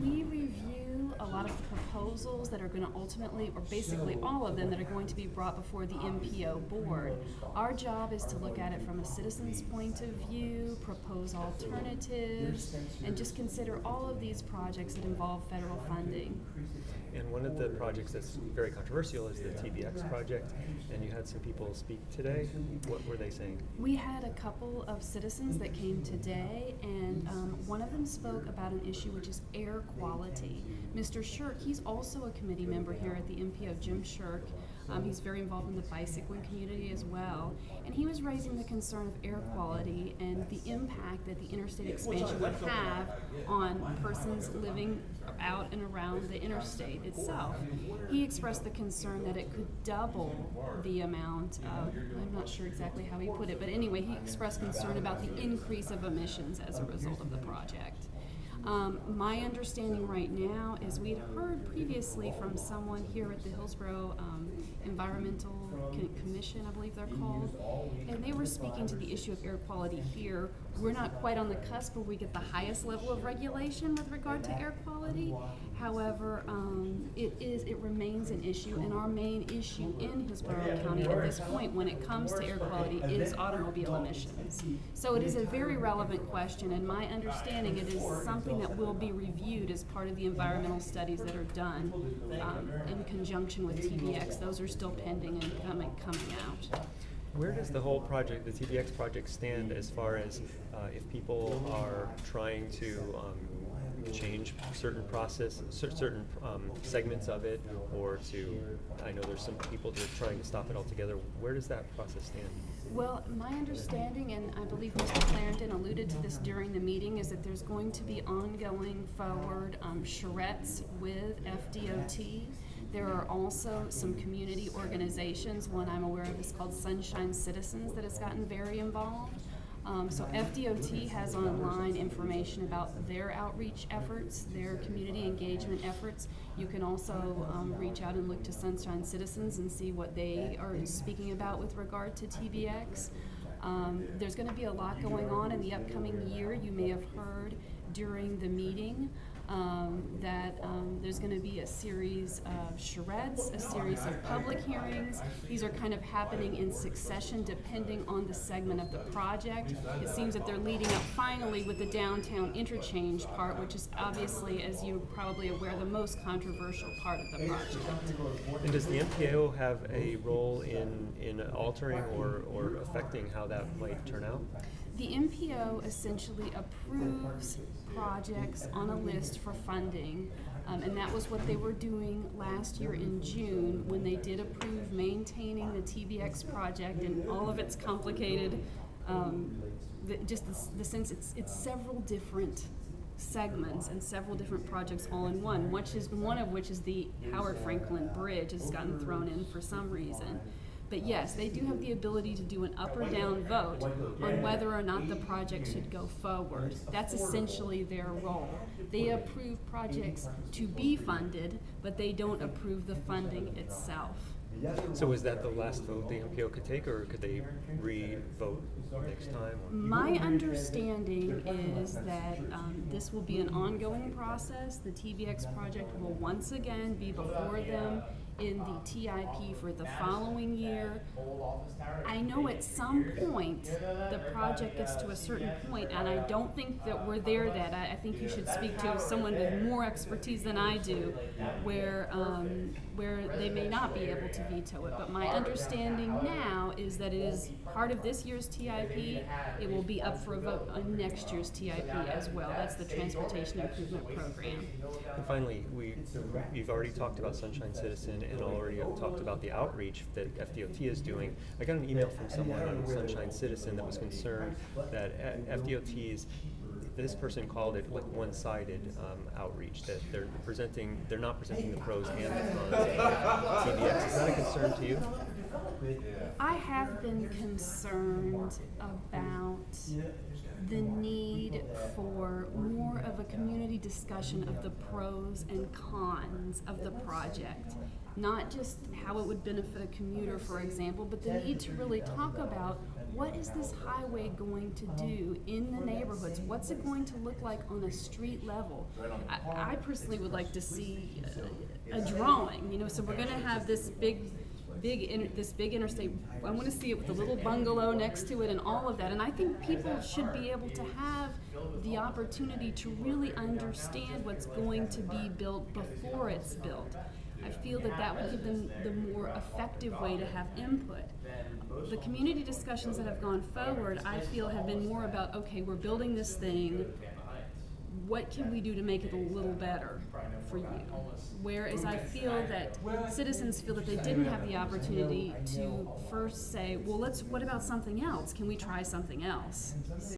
We review a lot of the proposals that are going to ultimately, or basically all of them, that are going to be brought before the MPO board. Our job is to look at it from a citizen's point of view, propose alternatives, and just consider all of these projects that involve federal funding. And one of the projects that's very controversial is the TBX project, and you had some people speak today. What were they saying? We had a couple of citizens that came today, and one of them spoke about an issue which is air quality. Mr. Shirk, he's also a committee member here at the MPO, Jim Shirk. He's very involved in the bicycling community as well, and he was raising the concern of air quality and the impact that the interstate expansion would have on persons living out and around the interstate itself. He expressed the concern that it could double the amount of, I'm not sure exactly how he put it, but anyway, he expressed concern about the increase of emissions as a result of the project. My understanding right now is we'd heard previously from someone here at the Hillsborough Environmental Commission, I believe they're called, and they were speaking to the issue of air quality here. We're not quite on the cusp where we get the highest level of regulation with regard to air quality. However, it remains an issue, and our main issue in Hillsborough County at this point when it comes to air quality is automobile emissions. So it is a very relevant question, and my understanding it is something that will be reviewed as part of the environmental studies that are done in conjunction with TBX. Those are still pending and coming out. Where does the whole project, the TBX project, stand as far as if people are trying to change certain certain segments of it, or I know there's some people that are trying to stop it altogether. Where does that process stand? Well, my understanding, and I believe Mr. Clarendon alluded to this during the meeting, is that there's going to be ongoing forward charrettes with FDOT. There are also some community organizations. One I'm aware of is called Sunshine Citizens that has gotten very involved. So FDOT has online information about their outreach efforts, their community engagement efforts. You can also reach out and look to Sunshine Citizens and see what they are speaking about with regard to TBX. There's going to be a lot going on in the upcoming year. You may have heard during the meeting that there's going to be a series of charrettes, a series of public hearings. These are kind of happening in succession depending on the segment of the project. It seems that they're leading up finally with the downtown interchange part, which is obviously, as you're probably aware, the most controversial part of the project. And does the MPO have a role in altering or affecting how that might turn out? The MPO essentially approves projects on a list for funding, and that was what they were doing last year in June when they did approve maintaining the TBX project and all of its complicated, the sense it's several different segments and several different projects all in one, one of which is the Howard Franklin Bridge has gotten thrown in for some reason. But yes, they do have the ability to do an up or down vote on whether or not the project should go forward. That's essentially their role. They approve projects to be funded, but they don't approve the funding itself. So is that the last vote the MPO could take, or could they re-vote next time? My understanding is that this will be an ongoing process. The TBX project will once again be before them in the TIP for the following year. I know at some point the project gets to a certain point, and I don't think that we're there yet. I think you should speak to someone with more expertise than I do, where they may not be able to veto it. But my understanding now is that it is part of this year's TIP. It will be up for a vote on next year's TIP as well. That's the Transportation Improvement Program. And finally, you've already talked about Sunshine Citizen and already talked about the outreach that FDOT is doing. I got an email from someone on Sunshine Citizen that was concerned that FDOT's, this person called it like one-sided outreach, that they're not presenting the pros and the cons of TBX. Is that a concern to you? I have been concerned about the need for more of a community discussion of the pros and cons of the project. Not just how it would benefit a commuter, for example, but the need to really talk about what is this highway going to do in the neighborhoods? What's it going to look like on a street level? I personally would like to see a drawing, you know, so we're gonna have this big interstate. I want to see it with a little bungalow next to it and all of that. And I think people should be able to have the opportunity to really understand what's going to be built before it's built. I feel that that would give them the more effective way to have input. The community discussions that have gone forward, I feel, have been more about, okay, we're building this thing, what can we do to make it a little better for you? Whereas I feel that citizens feel that they didn't have the opportunity to first say, well, what about something else? Can we try something else?